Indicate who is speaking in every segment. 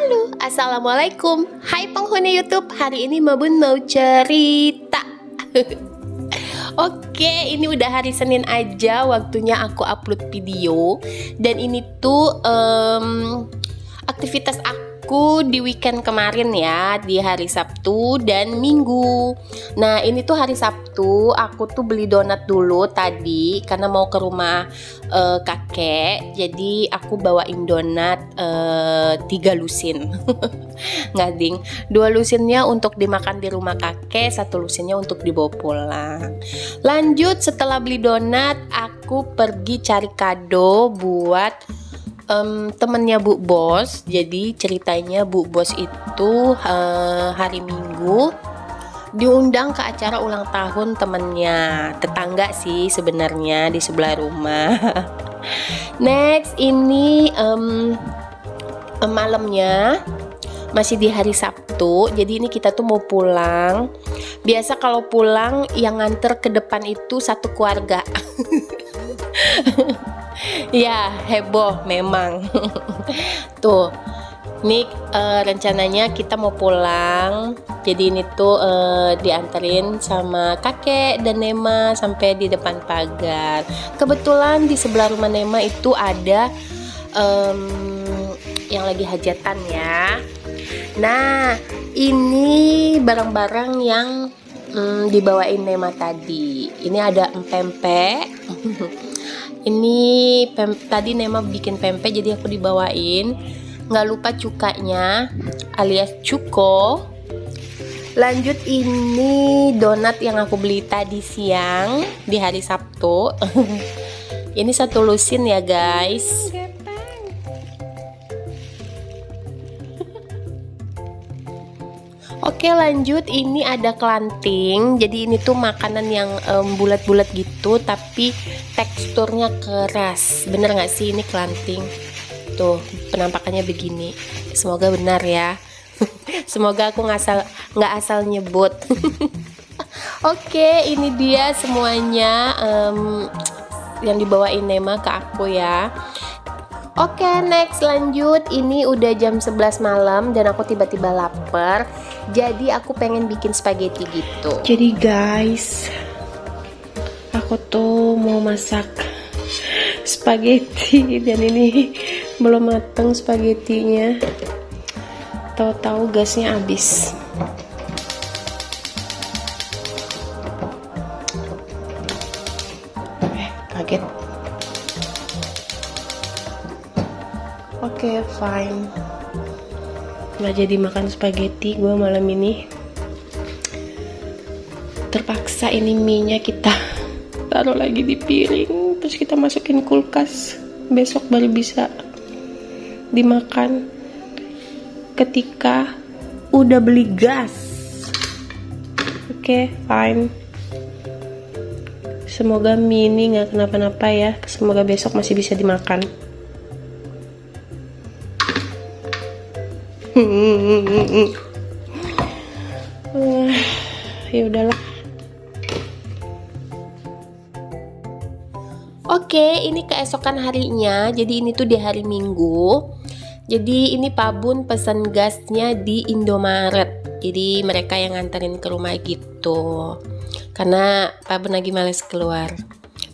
Speaker 1: Halo, Assalamualaikum. Hai penghuni YouTube, hari ini Mabun mau cerita. Oke, ini udah hari Senin aja waktunya aku upload video. Dan ini tuh aktivitas aku di weekend kemarin ya, di hari Sabtu dan Minggu. Nah ini tuh hari Sabtu, aku tuh beli donat dulu tadi karena mau ke rumah kakek. Jadi aku bawain donat 3 lusin. Nggak ding, 2 lusinnya untuk dimakan di rumah kakek, 1 lusinnya untuk dibawa pulang. Lanjut, setelah beli donat aku pergi cari kado buat temennya Bu Bos. Jadi ceritanya Bu Bos itu hari Minggu diundang ke acara ulang tahun temennya, tetangga sih sebenarnya di sebelah rumah. Next, ini malamnya masih di hari Sabtu, jadi ini kita tuh mau pulang. Biasa kalau pulang yang nganter ke depan itu satu keluarga. Ya heboh memang. Tuh ini rencananya kita mau pulang. Jadi ini tuh dianterin sama kakek dan Nema sampai di depan pagar. Kebetulan di sebelah rumah Nema itu ada yang lagi hajatan ya. Nah ini barang-barang yang dibawain Nema tadi. Ini ada empempe. Ini tadi Nema bikin pempek, jadi aku dibawain. Nggak lupa cukanya alias cuko. Lanjut, ini donat yang aku beli tadi siang di hari Sabtu. Ini 1 lusin ya guys. Oke lanjut, ini ada kelanting. Jadi ini tuh makanan yang bulat-bulat gitu tapi teksturnya keras. Bener nggak sih ini kelanting? Tuh penampakannya begini. Semoga benar ya. Semoga aku nggak asal nyebut. Oke, ini dia semuanya yang dibawain Nema ke aku ya. Oke, next lanjut. Ini udah jam 11 malam dan aku tiba-tiba lapar. Jadi aku pengen bikin spaghetti gitu.
Speaker 2: Jadi guys, aku tuh mau masak spaghetti dan ini belum mateng spagettinya. Tahu-tahu gasnya habis. Kaget. Oke, fine. Nggak jadi makan spaghetti gue malam ini. Terpaksa ini mie-nya kita taruh lagi di piring, terus kita masukin kulkas. Besok baru bisa dimakan ketika udah beli gas. Oke, fine. Semoga mie ini nggak kenapa-napa ya. Semoga besok masih bisa dimakan. Ya udahlah.
Speaker 1: Oke, ini keesokan harinya. Jadi ini tuh di hari Minggu. Jadi ini Pak Bun pesan gasnya di Indomaret. Jadi mereka yang nganterin ke rumah gitu. Karena Pak Bun lagi males keluar.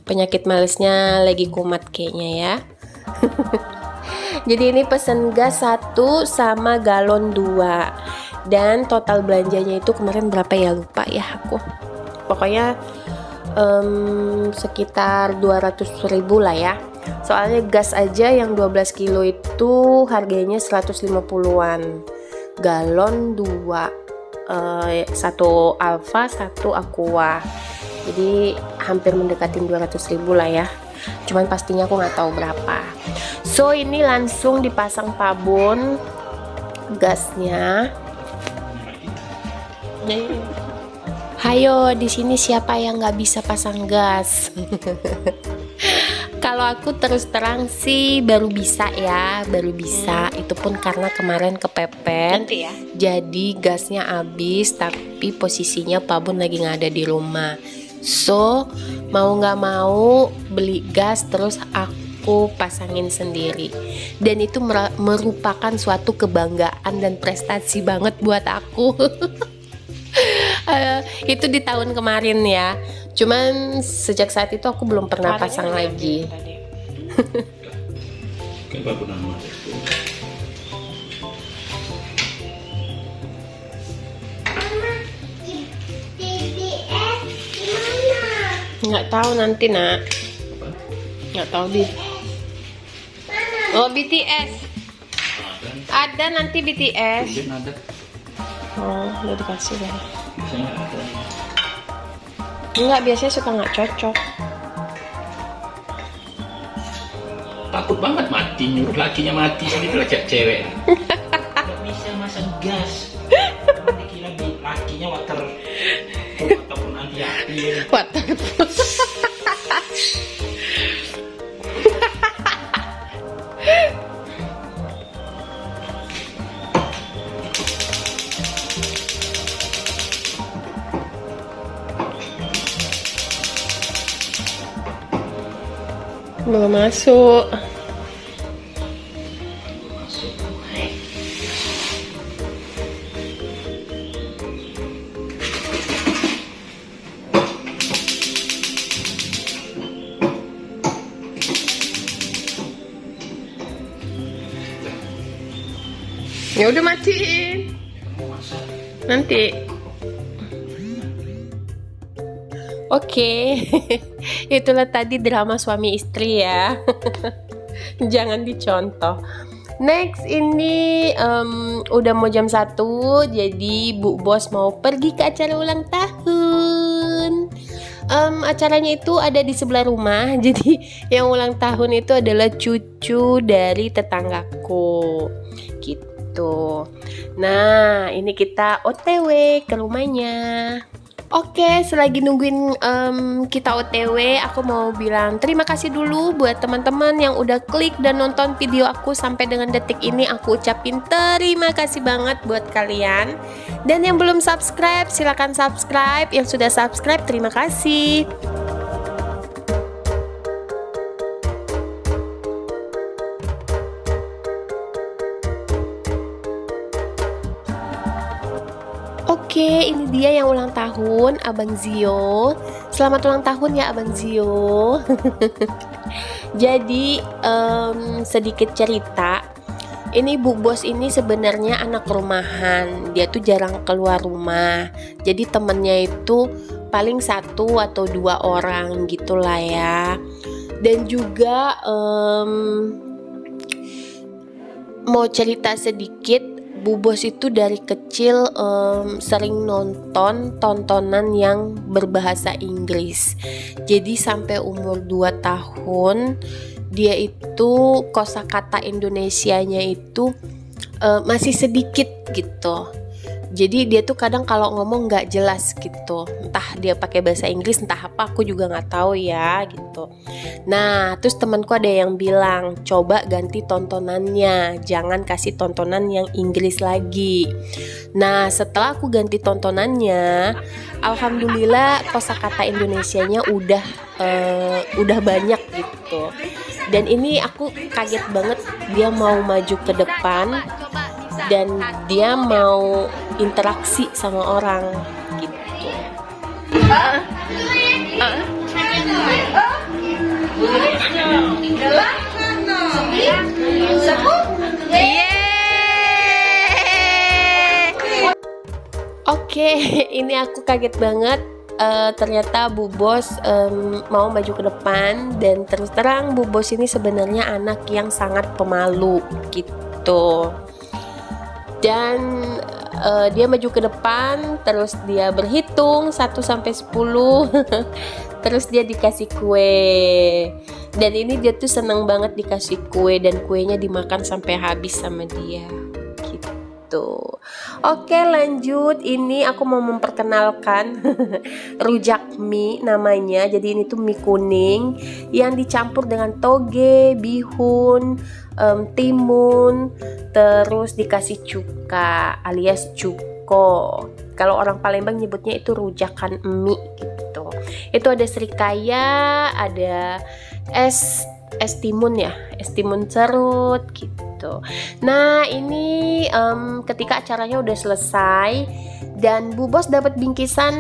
Speaker 1: Penyakit malesnya lagi kumat kayaknya ya. Jadi ini pesen gas 1 sama galon 2. Dan total belanjanya itu kemarin berapa ya, lupa ya aku. Pokoknya sekitar 200.000 lah ya. Soalnya gas aja yang 12 kilo itu harganya 150-an. Galon 2, 1 Alfa 1 Aqua. Jadi hampir mendekatin 200.000 lah ya. Cuman pastinya aku nggak tahu berapa. So ini langsung dipasang Pak Bun gasnya. Hayo, di sini siapa yang nggak bisa pasang gas? Kalau aku terus terang sih baru bisa ya, baru bisa. Itu pun karena kemarin kepepet.
Speaker 2: Ya.
Speaker 1: Jadi gasnya habis, tapi posisinya Pak Bun lagi nggak ada di rumah. So mau nggak mau beli gas, terus aku aku pasangin sendiri. Dan itu merupakan suatu kebanggaan dan prestasi banget buat aku. Itu di tahun kemarin ya. Cuman sejak saat itu aku belum pernah pasang lagi. Nggak tahu nanti nak. Nggak tahu di. Oh BTS. Ada nanti BTS. Oh udah dikasih ya. Enggak, biasanya suka nggak cocok.
Speaker 3: Takut banget mati, nyuruh lakinya mati gitu lah cewek. Nggak bisa masang gas. Dikira lakinya waterproof ataupun anti api.
Speaker 1: Waterproof. Belum masuk. Ya udah matiin. Nanti. Oke, itulah tadi drama suami istri ya. Jangan dicontoh. Next ini udah mau jam 1, jadi Bu Bos mau pergi ke acara ulang tahun. Acaranya itu ada di sebelah rumah. Jadi yang ulang tahun itu adalah cucu dari tetanggaku. Gitu. Nah, ini kita OTW ke rumahnya. Oke, selagi nungguin kita OTW, aku mau bilang terima kasih dulu buat teman-teman yang udah klik dan nonton video aku sampai dengan detik ini. Aku ucapin terima kasih banget buat kalian. Dan yang belum subscribe, silahkan subscribe. Yang sudah subscribe, terima kasih. Oke, ini dia yang ulang tahun, Abang Zio. Selamat ulang tahun ya Abang Zio. Jadi sedikit cerita. Ini Bu Bos ini sebenarnya anak rumahan. Dia tuh jarang keluar rumah. Jadi temennya itu paling 1 atau 2 orang gitulah ya. Dan juga mau cerita sedikit. Bu Bos itu dari kecil sering nonton tontonan yang berbahasa Inggris. Jadi sampai umur 2 tahun dia itu kosakata Indonesianya itu masih sedikit gitu. Jadi dia tuh kadang kalau ngomong nggak jelas gitu. Entah dia pakai bahasa Inggris, entah apa, aku juga nggak tahu ya gitu. Nah, terus temanku ada yang bilang, coba ganti tontonannya, jangan kasih tontonan yang Inggris lagi. Nah, setelah aku ganti tontonannya, alhamdulillah kosakata Indonesianya udah banyak gitu. Dan ini aku kaget banget, dia mau maju ke depan dan dia mau interaksi sama orang gitu. Oke, ini aku kaget banget. Ternyata Bu Bos mau maju ke depan. Dan terus terang Bu Bos ini sebenarnya anak yang sangat pemalu gitu. Dan dia maju ke depan, terus dia berhitung 1 sampai 10. Terus dia dikasih kue. Dan ini dia tuh seneng banget dikasih kue, dan kuenya dimakan sampai habis sama dia gitu. Oke, lanjut. Ini aku mau memperkenalkan rujak mie namanya. Jadi ini tuh mie kuning yang dicampur dengan toge, bihun, timun, terus dikasih cuka alias cuko. Kalau orang Palembang nyebutnya itu rujakan mie gitu. Itu ada serikaya, ada es es timun ya, es timun serut gitu. Nah ini ketika acaranya udah selesai dan Bu Bos dapat bingkisan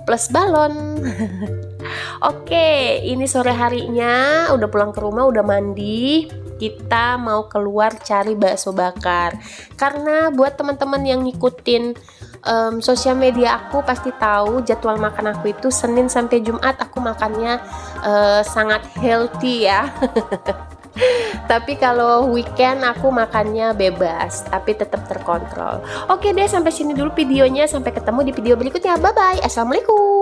Speaker 1: plus balon. Oke, ini sore harinya udah pulang ke rumah, udah mandi. Kita mau keluar cari bakso bakar. Karena buat teman-teman yang ngikutin sosial media aku pasti tahu jadwal makan aku itu Senin sampai Jumat aku makannya sangat healthy ya. Tapi kalau weekend aku makannya bebas, tapi tetap terkontrol. Oke deh, sampai sini dulu videonya. Sampai ketemu di video berikutnya. Bye bye. Assalamualaikum.